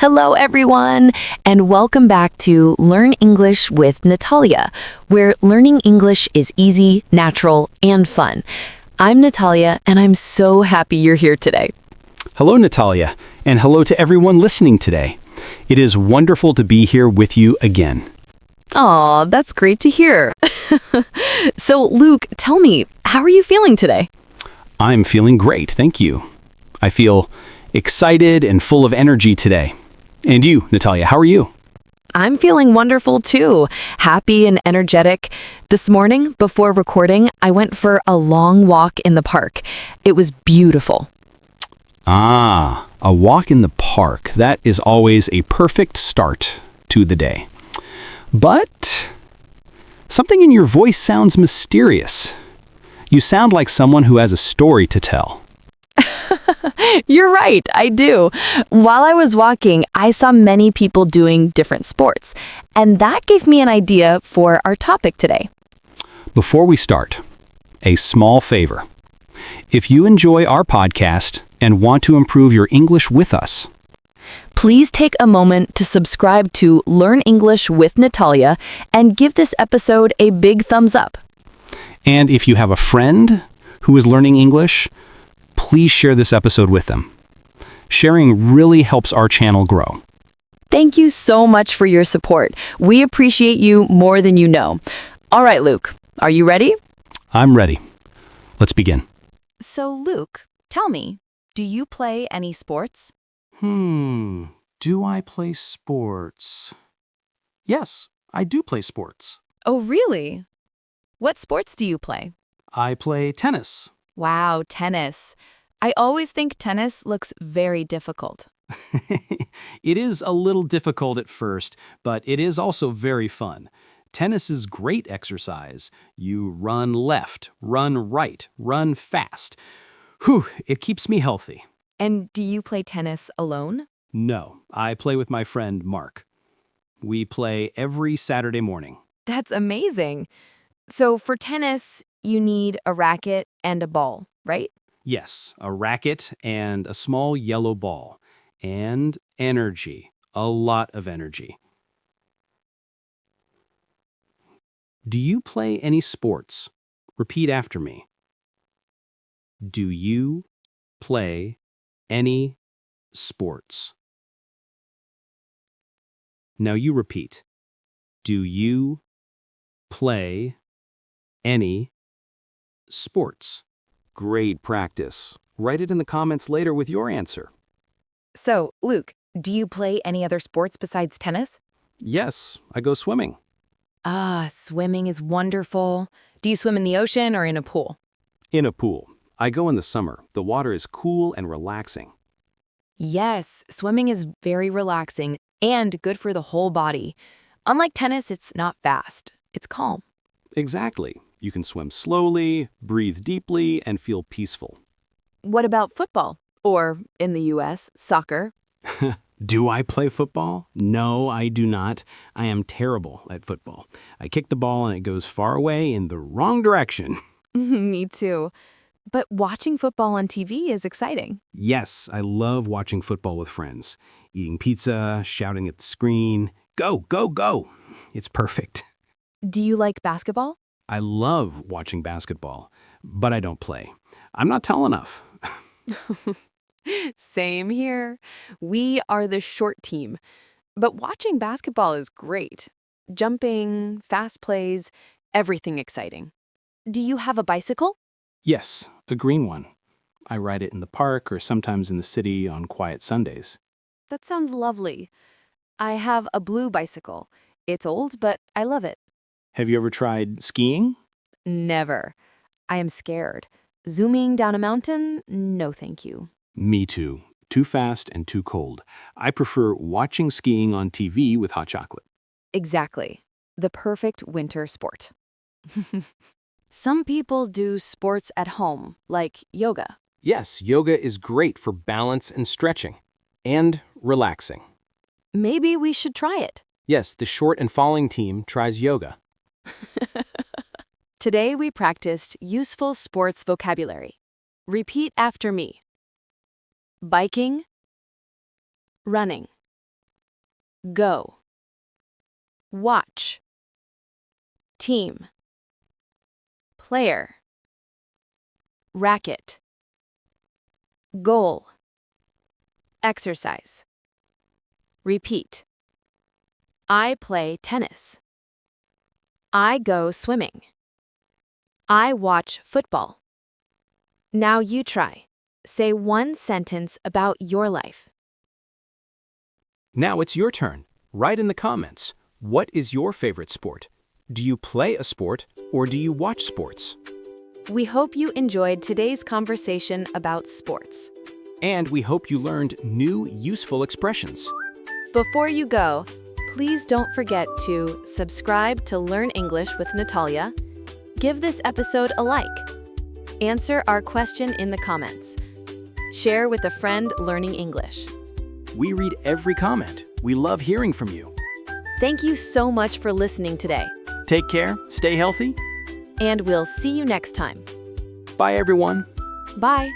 Hello, everyone, and welcome back to Learn English with Natalia, where learning English is easy, natural, and fun. I'm Natalia, and I'm so happy you're here today. Hello, Natalia, and hello to everyone listening today. It is wonderful to be here with you again. Aw, that's great to hear. So, Luke, tell me, how are you feeling today? I'm feeling great, thank you. I feel excited and full of energy today. And you, Natalia, how are you? I'm feeling wonderful too, happy and energetic. This morning, before recording, I went for a long walk in the park. It was beautiful. Ah, a walk in the park. That is always a perfect start to the day. But something in your voice sounds mysterious. You sound like someone who has a story to tell. You're right, I do. While I was walking, I saw many people doing different sports, and that gave me an idea for our topic today. Before we start, a small favor. If you enjoy our podcast and want to improve your English with us, Please take a moment to subscribe to Learn English with Natalia and give this episode a big thumbs up. and if you have a friend who is learning English, please share this episode with them. Sharing really helps our channel grow. Thank you so much for your support. We appreciate you more than you know. All right, Luke, are you ready? I'm ready. Let's begin. So, Luke, tell me, do you play any sports? Do I play sports? Yes, I do play sports. Oh, really? What sports do you play? I play tennis. Wow, tennis. I always think tennis looks very difficult. It is a little difficult at first, but it is also very fun. Tennis is great exercise. You run left, run right, run fast. Whew, it keeps me healthy. And do you play tennis alone? No, I play with my friend Mark. We play every Saturday morning. That's amazing. So for tennis, you need a racket and a ball, right? Yes, a racket and a small yellow ball. And energy. A lot of energy. Do you play any sports? Repeat after me. Do you play any sports? Now you repeat. Do you play any sports? Great practice. Write it in the comments later with your answer. So, Luke, do you play any other sports besides tennis? Yes, I go swimming. Ah, swimming is wonderful. Do you swim in the ocean or in a pool? In a pool. I go in the summer. The water is cool and relaxing. Yes, swimming is very relaxing and good for the whole body. Unlike tennis, it's not fast. It's calm. Exactly. You can swim slowly, breathe deeply, and feel peaceful. What about football? Or, in the US, soccer? Do I play football? No, I do not. I am terrible at football. I kick the ball and it goes far away in the wrong direction. Me too. But watching football on TV is exciting. Yes, I love watching football with friends. Eating pizza, shouting at the screen. Go, go, go! It's perfect. Do you like basketball? I love watching basketball, but I don't play. I'm not tall enough. Same here. We are the short team. But watching basketball is great. Jumping, fast plays, everything exciting. Do you have a bicycle? Yes, a green one. I ride it in the park or sometimes in the city on quiet Sundays. That sounds lovely. I have a blue bicycle. It's old, but I love it. Have you ever tried skiing? Never. I am scared. Zooming down a mountain? No, thank you. Me too. Too fast and too cold. I prefer watching skiing on TV with hot chocolate. Exactly. The perfect winter sport. Some people do sports at home, like yoga. Yes, yoga is great for balance and stretching. And relaxing. Maybe we should try it. Yes, the short and falling team tries yoga. Today we practiced useful sports vocabulary. Repeat after me. Biking, running, Go. Watch. Team. Player. Racket. Goal. Exercise. Repeat. I play tennis. I go swimming. I watch football. Now you try. Say one sentence about your life. Now it's your turn. Write in the comments, what is your favorite sport? Do you play a sport or do you watch sports? We hope you enjoyed today's conversation about sports. And we hope you learned new, useful expressions. Before you go, please don't forget to subscribe to Learn English with Natalia, give this episode a like, answer our question in the comments, share with a friend learning English. We read every comment. We love hearing from you. Thank you so much for listening today, Take care, stay healthy. and we'll see you next time. Bye, everyone. Bye.